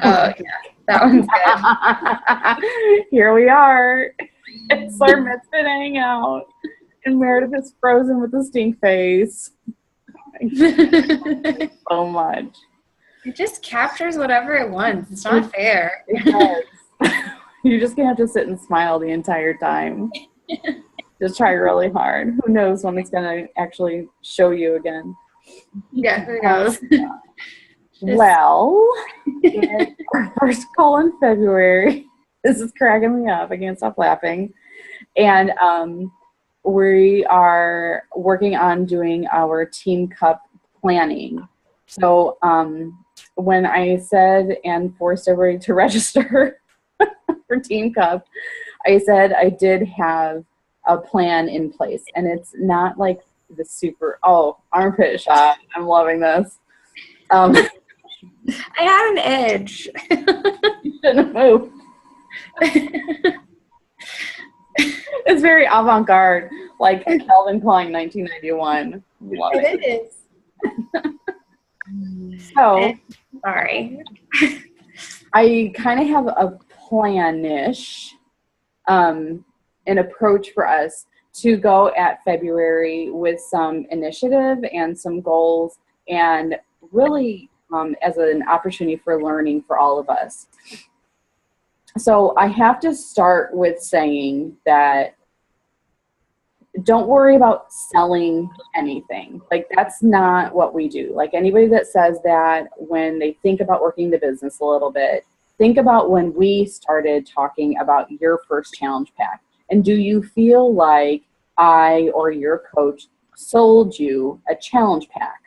Oh, yeah. That one's good. Here we are. It's our MisFIT hangout. And Meredith is frozen with a stink face. So much. It just captures whatever it wants. It's not fair. It does. You're just going to have to sit and smile the entire time. Just try really hard. Who knows when it's going to actually show you again. Yeah, who knows? Well, our first call in February. This is cracking me up. I can't stop laughing. And we are working on doing our Team Cup planning. So when I said and forced everybody to register for Team Cup, I said I did have a plan in place. And it's not like the super, armpit shot. I'm loving this. I had an edge. You shouldn't have moved. It's very avant-garde, like Calvin Klein 1991. Love it. It is. So, sorry. I kind of have a plan-ish, an approach for us to go at February with some initiative and some goals, and really as an opportunity for learning for all of us. So I have to start with saying that don't worry about selling anything. Like, that's not what we do. Like, anybody that says that when they think about working the business a little bit, think about when we started talking about your first challenge pack. And do you feel like I or your coach sold you a challenge pack?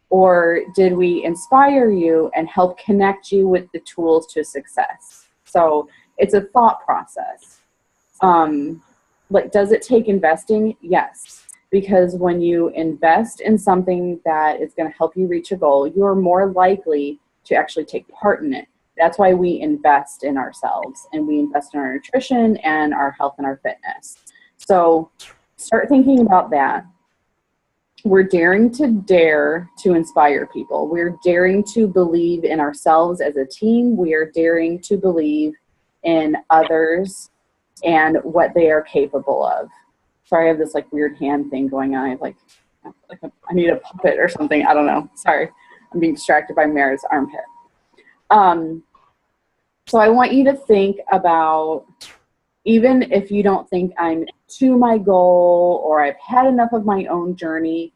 Or did we inspire you and help connect you with the tools to success? So it's a thought process. Like, does it take investing? Yes. Because when you invest in something that is going to help you reach a goal, you're more likely to actually take part in it. That's why we invest in ourselves, and we invest in our nutrition and our health and our fitness. So start thinking about that. We're daring to inspire people. We're daring to believe in ourselves as a team. We are daring to believe in others and what they are capable of. Sorry, I have this like weird hand thing going on. I need a puppet or something. I don't know. Sorry. I'm being distracted by Mara's armpit. So I want you to think about, even if you don't think I'm to my goal or I've had enough of my own journey,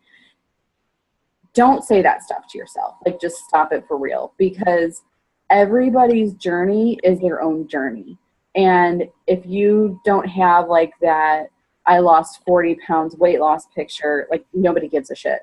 don't say that stuff to yourself. Like, just stop it for real, because everybody's journey is their own journey. And if you don't have like that I lost 40 pounds weight loss picture, like, nobody gives a shit.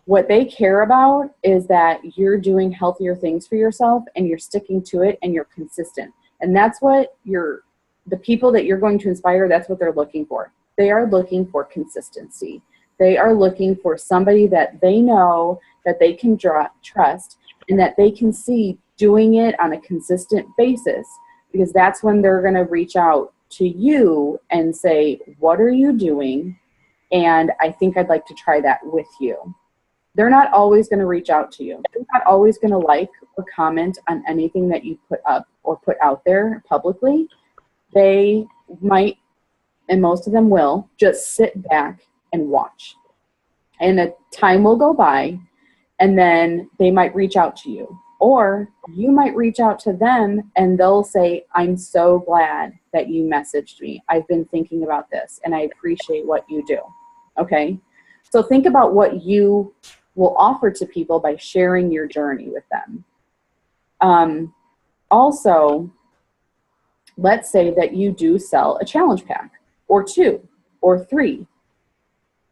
What they care about is that you're doing healthier things for yourself and you're sticking to it and you're consistent. And that's what the people that you're going to inspire, that's what they're looking for. They are looking for consistency. They are looking for somebody that they know that they can trust and that they can see doing it on a consistent basis, because that's when they're going to reach out to you and say, what are you doing? And I think I'd like to try that with you. They're not always going to reach out to you. They're not always going to like or comment on anything that you put up or put out there publicly. They might, and most of them will, just sit back and watch. And a time will go by, and then they might reach out to you. Or you might reach out to them and they'll say, I'm so glad that you messaged me. I've been thinking about this and I appreciate what you do. Okay? So think about what you will offer to people by sharing your journey with them. Also, let's say that you do sell a challenge pack, or 2 or 3.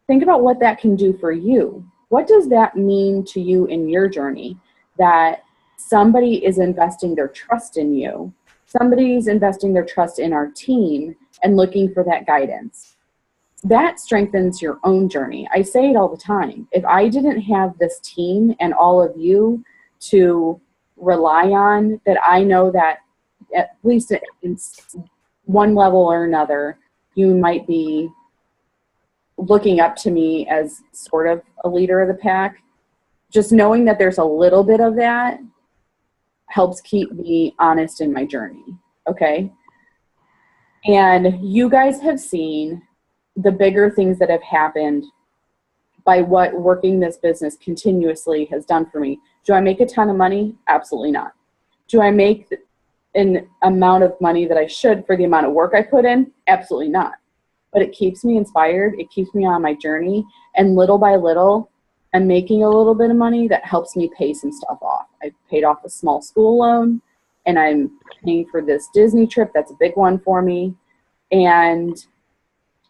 Think about what that can do for you. What does that mean to you in your journey, that somebody is investing their trust in you? Somebody's investing their trust in our team and looking for that guidance. That strengthens your own journey. I say it all the time. If I didn't have this team and all of you to rely on, that I know that at least in one level or another, you might be looking up to me as sort of a leader of the pack. Just knowing that there's a little bit of that helps keep me honest in my journey, okay? And you guys have seen the bigger things that have happened by what working this business continuously has done for me. Do I make a ton of money? Absolutely not. Do I make an amount of money that I should for the amount of work I put in? Absolutely not. But it keeps me inspired. It keeps me on my journey. And little by little, I'm making a little bit of money that helps me pay some stuff off. I paid off a small school loan, and I'm paying for this Disney trip. That's a big one for me. And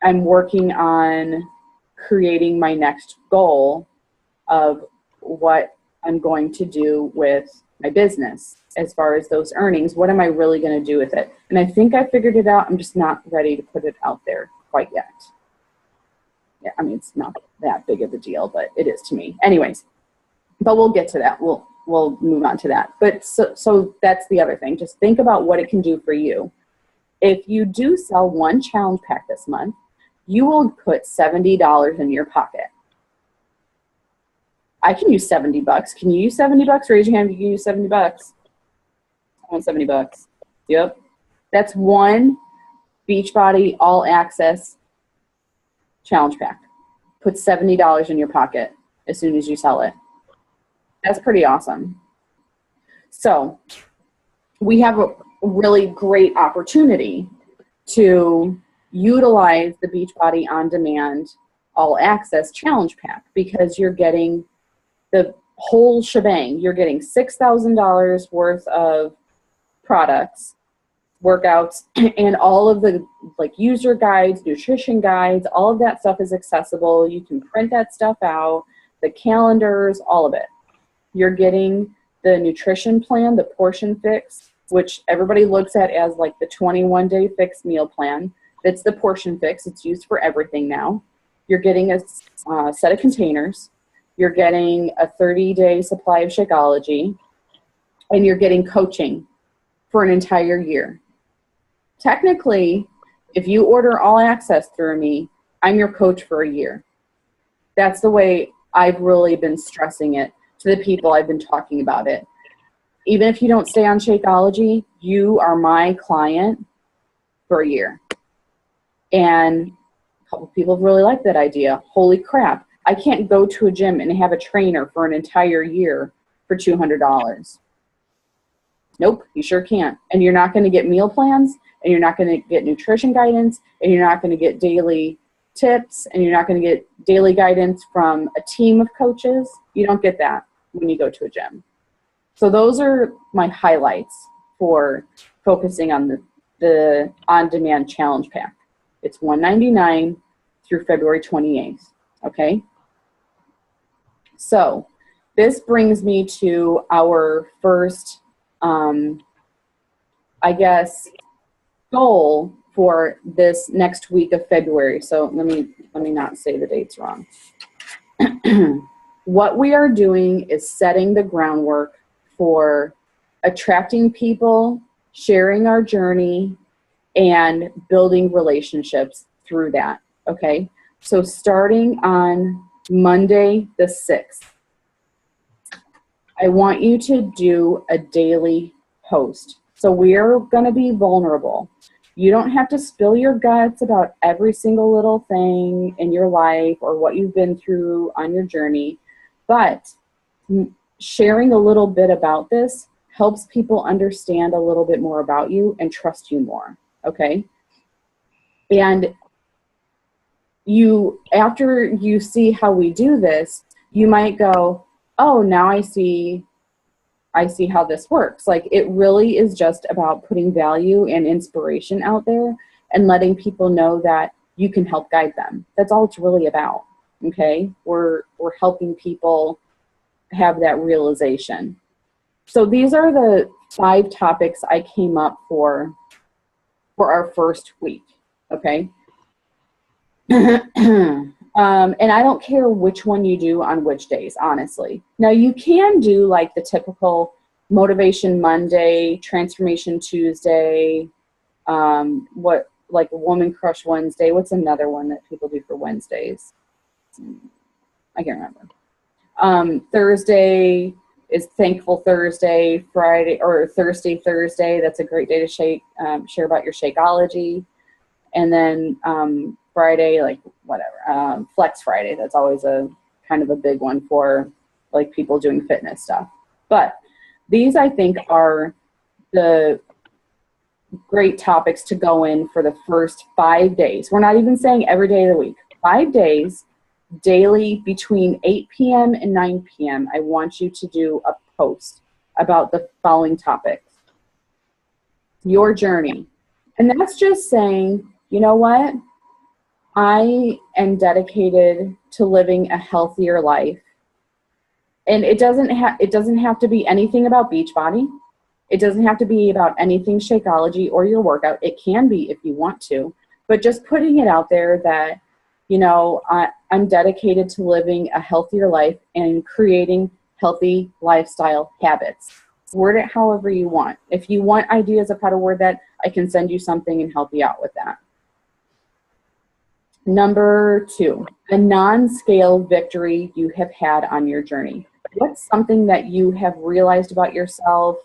I'm working on creating my next goal of what I'm going to do with my business as far as those earnings. What am I really going to do with it? And I think I figured it out. I'm just not ready to put it out there quite yet. Yeah, I mean, it's not that big of a deal, but it is to me. Anyways, but we'll get to that. We'll move on to that. But so that's the other thing. Just think about what it can do for you. If you do sell one challenge pack this month, you will put $70 in your pocket. I can use $70. Can you use $70? Raise your hand if you can use $70. I want $70. Yep. That's one Beachbody All Access challenge pack. Put $70 in your pocket as soon as you sell it. That's pretty awesome. So we have a really great opportunity to utilize the Beachbody On Demand All Access challenge pack because you're getting the whole shebang. You're getting $6,000 worth of products, workouts, and all of the like user guides, nutrition guides, all of that stuff is accessible. You can print that stuff out, the calendars, all of it. You're getting the nutrition plan, the portion fix, which everybody looks at as like the 21-day fixed meal plan. It's the portion fix. It's used for everything now. You're getting a set of containers. You're getting a 30-day supply of Shakeology. And you're getting coaching for an entire year. Technically, if you order all access through me, I'm your coach for a year. That's the way I've really been stressing it to the people I've been talking about it. Even if you don't stay on Shakeology, you are my client for a year. And a couple people really like that idea. Holy crap, I can't go to a gym and have a trainer for an entire year for $200. Nope, you sure can't. And you're not going to get meal plans, and you're not going to get nutrition guidance, and you're not going to get daily tips, and you're not going to get daily guidance from a team of coaches. You don't get that when you go to a gym. So those are my highlights for focusing on the on-demand challenge pack. It's $199 through February 28th, okay? So this brings me to our first, I guess, goal for this next week of February. So let me not say the dates wrong. What we are doing is setting the groundwork for attracting people, sharing our journey, and building relationships through that, okay? So starting on Monday the 6th, I want you to do a daily post. So we are going to be vulnerable. You don't have to spill your guts about every single little thing in your life or what you've been through on your journey, but sharing a little bit about this helps people understand a little bit more about you and trust you more, okay? And after you see how we do this, you might go, oh, now I see how this works. Like, it really is just about putting value and inspiration out there and letting people know that you can help guide them. That's all it's really about, okay? We're helping people have that realization. So these are the 5 topics I came up for our first week, okay? And I don't care which one you do on which days, honestly. Now, you can do like the typical Motivation Monday, Transformation Tuesday, like Woman Crush Wednesday. What's another one that people do for Wednesdays? I can't remember. Thursday is Thankful Thursday, Friday, or Thursday. That's a great day to share about your Shakeology. And then Friday, like whatever, Flex Friday. That's always a kind of a big one for like people doing fitness stuff. But these, I think, are the great topics to go in for the first 5 days. We're not even saying every day of the week. 5 days, daily between 8 p.m. and 9 p.m. I want you to do a post about the following topics. Your journey. And that's just saying, you know what? I am dedicated to living a healthier life. And it doesn't have to be anything about Beachbody. It doesn't have to be about anything Shakeology or your workout. It can be if you want to, but just putting it out there that, you know, I'm dedicated to living a healthier life and creating healthy lifestyle habits. Word it however you want. If you want ideas of how to word that, I can send you something and help you out with that. Number 2, a non-scale victory you have had on your journey. What's something that you have realized about yourself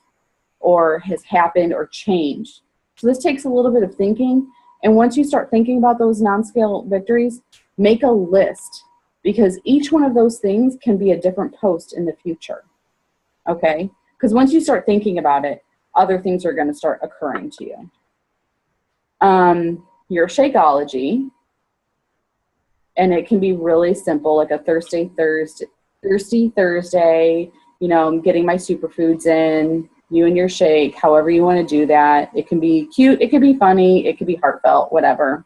or has happened or changed? So this takes a little bit of thinking. And once you start thinking about those non-scale victories, make a list, because each one of those things can be a different post in the future. Okay? Because once you start thinking about it, other things are going to start occurring to you. Your Shakeology, and it can be really simple, like a Thirsty Thursday, you know, I'm getting my superfoods in, you and your shake, however you want to do that. It can be cute, it could be funny, it could be heartfelt, whatever.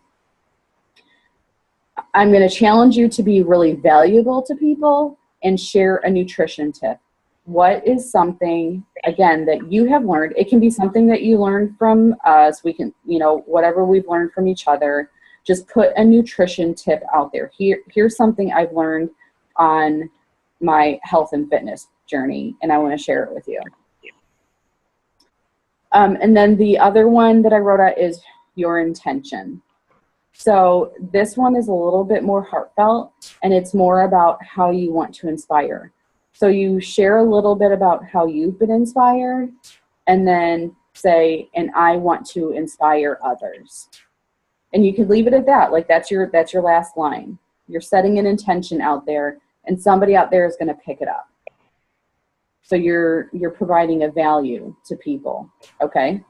I'm going to challenge you to be really valuable to people and share a nutrition tip. What is something, again, that you have learned? It can be something that you learned from us. We can, you know, whatever we've learned from each other, just put a nutrition tip out there. Here's something I've learned on my health and fitness journey, and I want to share it with you. And then the other one that I wrote out is your intention. So this one is a little bit more heartfelt, and it's more about how you want to inspire. So you share a little bit about how you've been inspired, and then say, and I want to inspire others. And you could leave it at that. Like that's your last line. You're setting an intention out there, and somebody out there is going to pick it up. So you're providing a value to people, okay?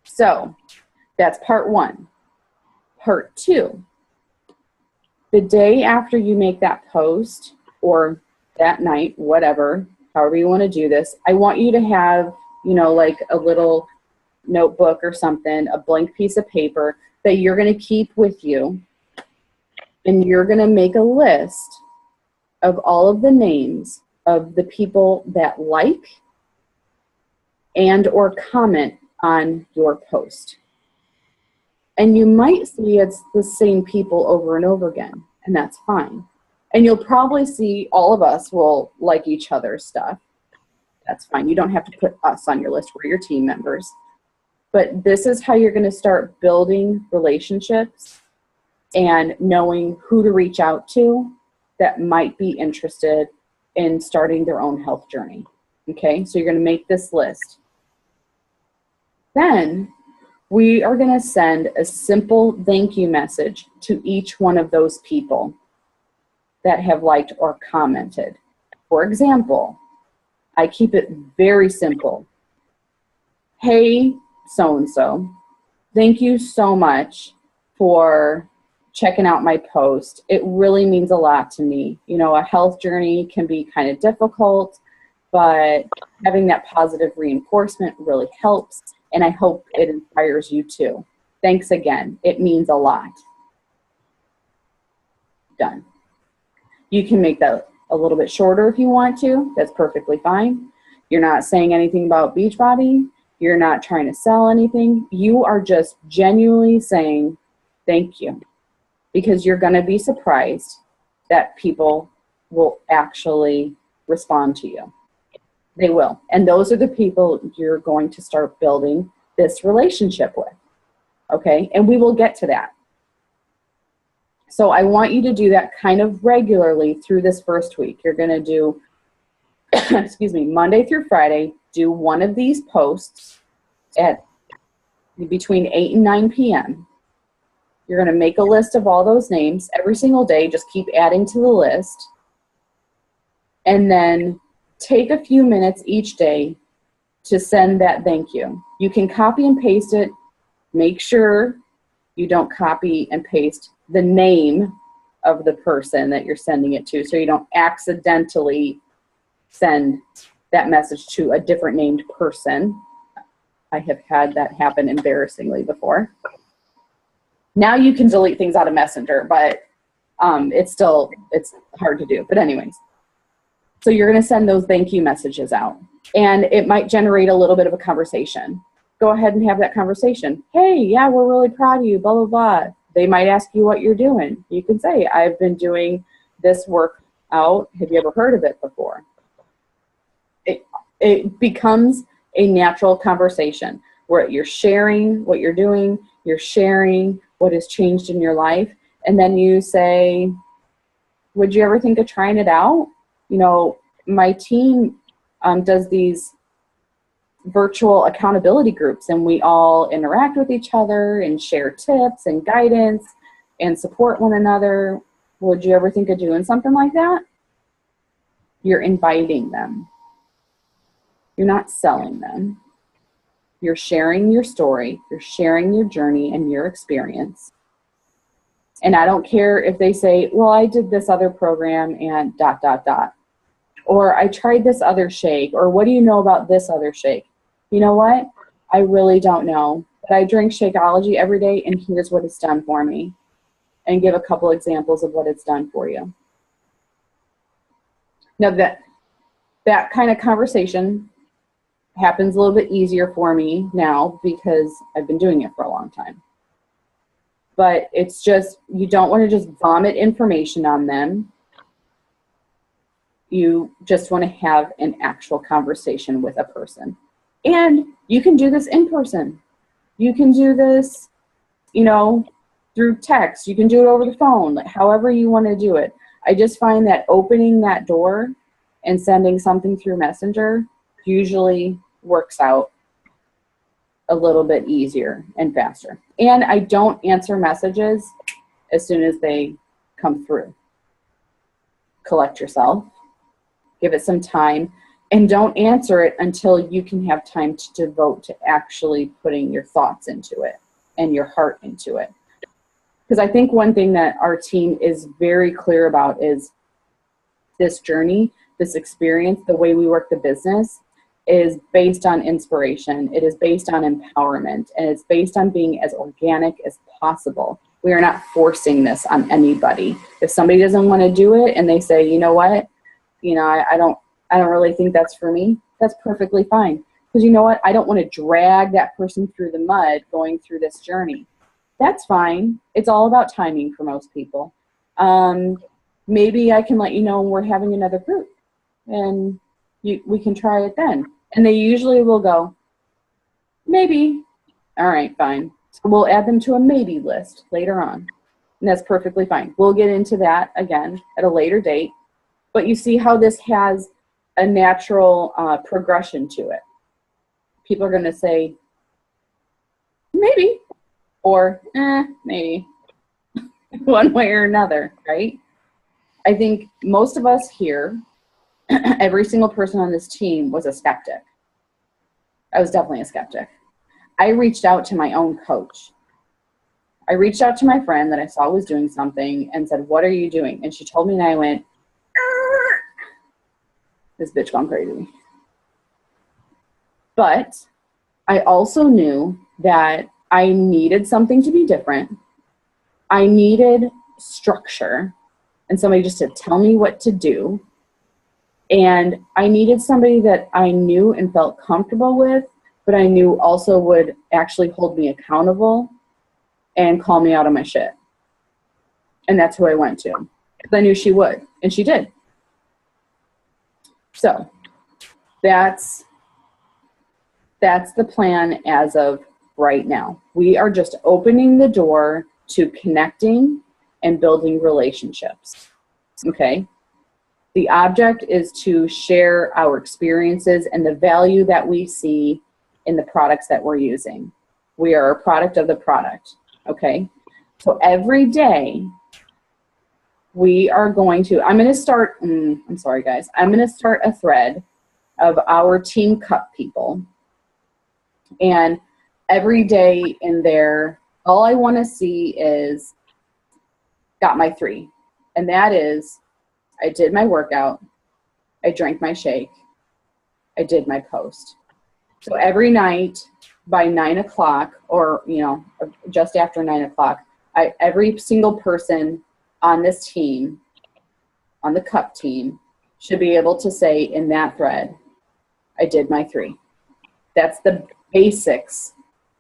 So that's part 1. Part 2, the day after you make that post, or that night, whatever, however you want to do this, I want you to have, you know, like a little notebook or something, a blank piece of paper that you're going to keep with you, and you're going to make a list of all of the names of the people that like and or comment on your post. And you might see it's the same people over and over again, and that's fine. And you'll probably see all of us will like each other's stuff. That's fine. You don't have to put us on your list. We're your team members. But this is how you're going to start building relationships and knowing who to reach out to that might be interested in starting their own health journey. Okay, so you're going to make this list. Then we are going to send a simple thank you message to each one of those people that have liked or commented. For example, I keep it very simple. Hey, so-and-so, thank you so much for checking out my post. It really means a lot to me. You know, a health journey can be kind of difficult, but having that positive reinforcement really helps, and I hope it inspires you too. Thanks again. It means a lot. Done. You can make that a little bit shorter if you want to. That's perfectly fine. You're not saying anything about Beachbody. You're not trying to sell anything. You are just genuinely saying thank you, because you're going to be surprised that people will actually respond to you. They will. And those are the people you're going to start building this relationship with. Okay? And we will get to that. So I want you to do that kind of regularly through this first week. You're going to do excuse me, Monday through Friday, do one of these posts at between 8 and 9 p.m. You're going to make a list of all those names every single day. Just keep adding to the list. And then take a few minutes each day to send that thank you. You can copy and paste it. Make sure you don't copy and paste the name of the person that you're sending it to, so you don't accidentally send that message to a different named person. I have had that happen embarrassingly before. Now you can delete things out of Messenger, but it's hard to do. But anyways, so you're going to send those thank you messages out, and it might generate a little bit of a conversation. Go ahead and have that conversation. Hey, yeah, we're really proud of you, blah, blah, blah. They might ask you what you're doing. You can say, I've been doing this workout. Have you ever heard of it before? It becomes a natural conversation where you're sharing what you're doing, you're sharing what has changed in your life, and then you say, would you ever think of trying it out? You know, my team does these virtual accountability groups, and we all interact with each other and share tips and guidance and support one another. Would you ever think of doing something like that? You're inviting them. You're not selling them. You're sharing your story. You're sharing your journey and your experience. And I don't care if they say, well, I did this other program and ... Or I tried this other shake, or what do you know about this other shake? You know what? I really don't know, but I drink Shakeology every day, and here's what it's done for me. And give a couple examples of what it's done for you. Now that kind of conversation happens a little bit easier for me now because I've been doing it for a long time. But it's just, you don't want to just vomit information on them. You just want to have an actual conversation with a person. And you can do this in person. You can do this, you know, through text. You can do it over the phone, like however you want to do it. I just find that opening that door and sending something through Messenger usually works out a little bit easier and faster. And I don't answer messages as soon as they come through. Collect yourself. Give it some time. And don't answer it until you can have time to devote to actually putting your thoughts into it and your heart into it. Because I think one thing that our team is very clear about is this journey, this experience, the way we work the business is based on inspiration. It is based on empowerment, and it's based on being as organic as possible. We are not forcing this on anybody. If somebody doesn't want to do it and they say, you know what, I don't really think that's for me, that's perfectly fine. Because you know what, I don't want to drag that person through the mud going through this journey. That's fine. It's all about timing for most people. Maybe I can let you know when we're having another group, and we can try it then. And they usually will go, maybe. All right, fine. So we'll add them to a maybe list later on. And that's perfectly fine. We'll get into that again at a later date. But you see how this has a natural progression to it. People are going to say, maybe, or maybe, one way or another, right? I think most of us here, every single person on this team was a skeptic. I was definitely a skeptic. I reached out to my own coach. I reached out to my friend that I saw was doing something and said, what are you doing? And she told me, and I went, this bitch gone crazy. But I also knew that I needed something to be different. I needed structure and somebody just to tell me what to do. And I needed somebody that I knew and felt comfortable with, but I knew also would actually hold me accountable and call me out on my shit. And that's who I went to, because I knew she would, and she did. So that's the plan as of right now. We are just opening the door to connecting and building relationships. Okay? The object is to share our experiences and the value that we see in the products that we're using. We are a product of the product, okay? So every day, we are going to, I'm going to start, I'm sorry guys, I'm going to start a thread of our Team Cup people. And every day in there, all I want to see is, got my 3. And that is, I did my workout, I drank my shake, I did my post. So every night by 9 o'clock, or, you know, just after 9 o'clock, every single person on this team, on the cup team, should be able to say in that thread, I did my 3. That's the basics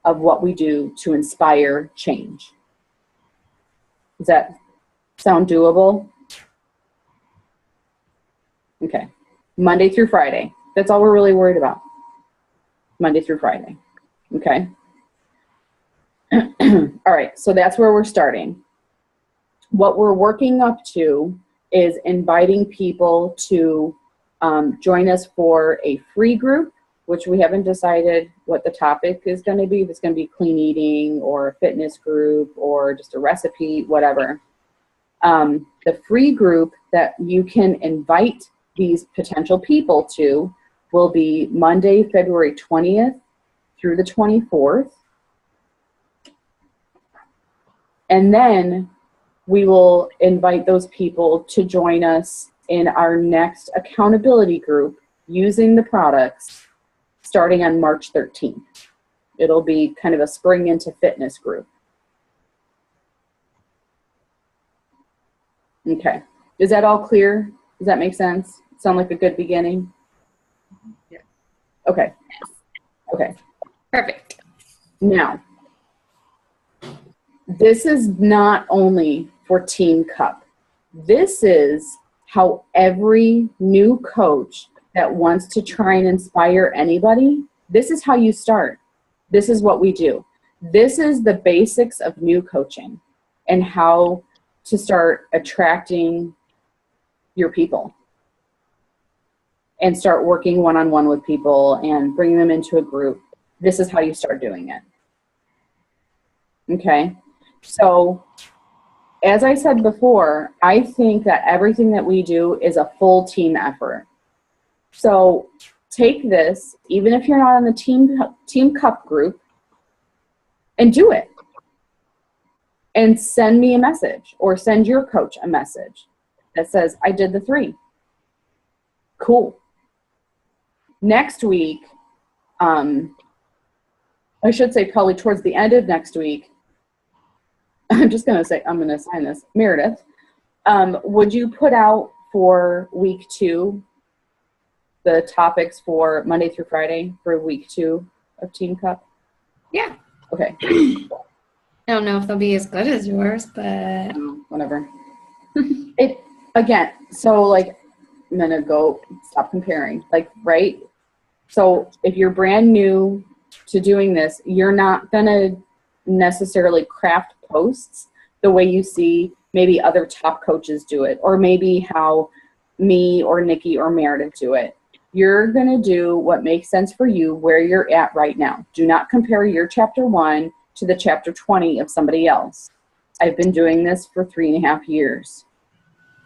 of what we do to inspire change. Does that sound doable? Okay. Monday through Friday. That's all we're really worried about. Monday through Friday. Okay. All right. So that's where we're starting. What we're working up to is inviting people to join us for a free group, which we haven't decided what the topic is going to be. If it's going to be clean eating or a fitness group or just a recipe, whatever. The free group that you can invite these potential people to will be Monday, February 20th through the 24th. And then we will invite those people to join us in our next accountability group using the products starting on March 13th. It'll be kind of a spring into fitness group. Okay. Is that all clear? Does that make sense? Sound like a good beginning? Yeah. Okay. Okay. Perfect. Now, this is not only for Team Cup. This is how every new coach that wants to try and inspire anybody, this is how you start. This is what we do. This is the basics of new coaching and how to start attracting your people and start working one-on-one with people and bringing them into a group. This is how you start doing it. Okay? So, as I said before, I think that everything that we do is a full team effort. So, take this, even if you're not on the Team Cup group, and do it. And send me a message or send your coach a message that says, I did the 3. Cool. Next week, I should say probably towards the end of next week, I'm just going to say, I'm going to assign this, Meredith, would you put out for week 2 the topics for Monday through Friday for week 2 of Team Cup? Yeah. Okay. I don't know if they'll be as good as yours, but whatever. It again, so like I'm gonna go stop comparing. Like, right? So if you're brand new to doing this, you're not gonna necessarily craft posts the way you see maybe other top coaches do it, or maybe how me or Nikki or Meredith do it. You're gonna do what makes sense for you where you're at right now. Do not compare your chapter 1 to the chapter 20 of somebody else. I've been doing this for 3.5 years.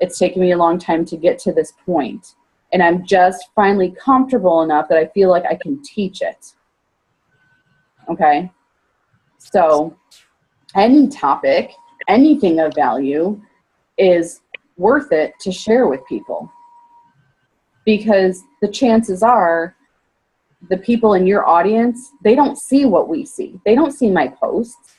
It's taken me a long time to get to this point. And I'm just finally comfortable enough that I feel like I can teach it. Okay? So any topic, anything of value is worth it to share with people. Because the chances are the people in your audience, they don't see what we see. They don't see my posts.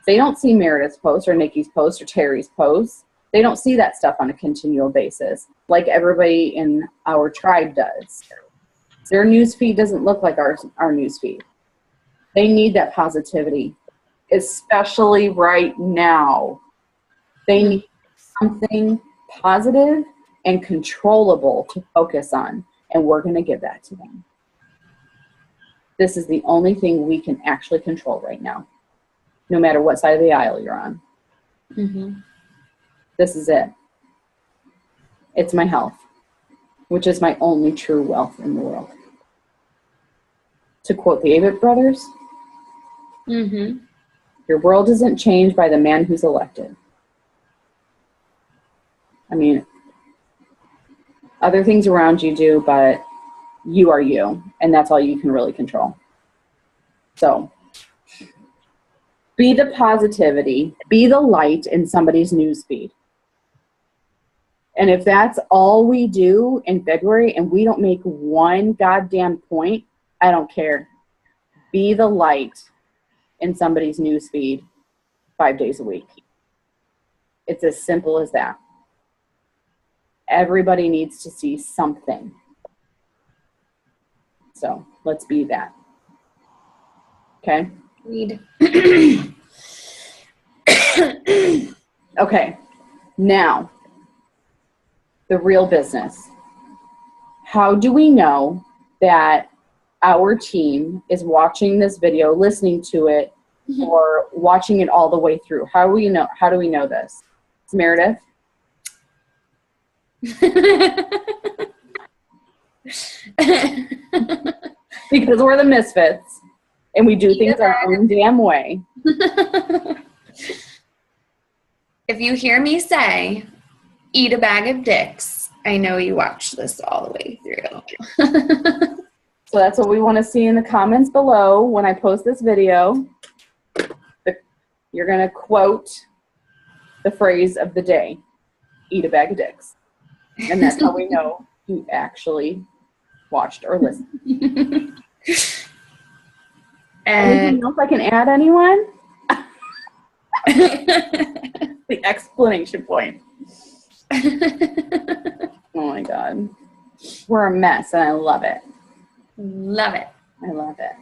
They don't see Meredith's posts or Nikki's posts or Terry's posts. They don't see that stuff on a continual basis like everybody in our tribe does. Their news feed doesn't look like our news feed. They need that positivity, especially right now. They need something positive and controllable to focus on, and we're going to give that to them. This is the only thing we can actually control right now, no matter what side of the aisle you're on. Mm-hmm. This is it. It's my health. which is my only true wealth in the world. To quote the Avett brothers, your world isn't changed by the man who's elected. I mean, other things around you do, but you are you, and that's all you can really control. So, be the positivity, be the light in somebody's newsfeed. And if that's all we do in February and we don't make one goddamn point, I don't care. Be the light in somebody's newsfeed 5 days a week. It's as simple as that. Everybody needs to see something. So let's be that. Okay? Read. Okay. Now, the real business. How do we know that our team is watching this video, listening to it, or watching it all the way through? How do we know this? Meredith? Because we're the misfits and we do things our own damn way. If you hear me say, eat a bag of dicks, I know you watched this all the way through. So that's what we want to see in the comments below when I post this video. You're going to quote the phrase of the day, eat a bag of dicks. And that's how we know you actually watched or listened. Anything else I can add, anyone? The explanation point. Oh my God. We're a mess and I love it. Love it. I love it.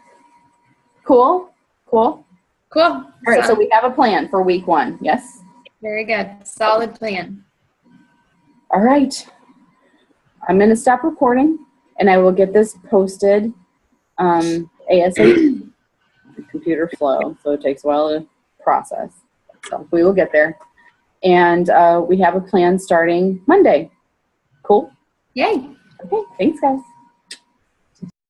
Cool? Cool? Cool. All right, so we have a plan for week 1, yes? Very good. Solid plan. All right. I'm going to stop recording, and I will get this posted ASAP. Computer slow, so it takes a while to process. So we will get there. And we have a plan starting Monday. Cool? Yay. Okay, thanks, guys.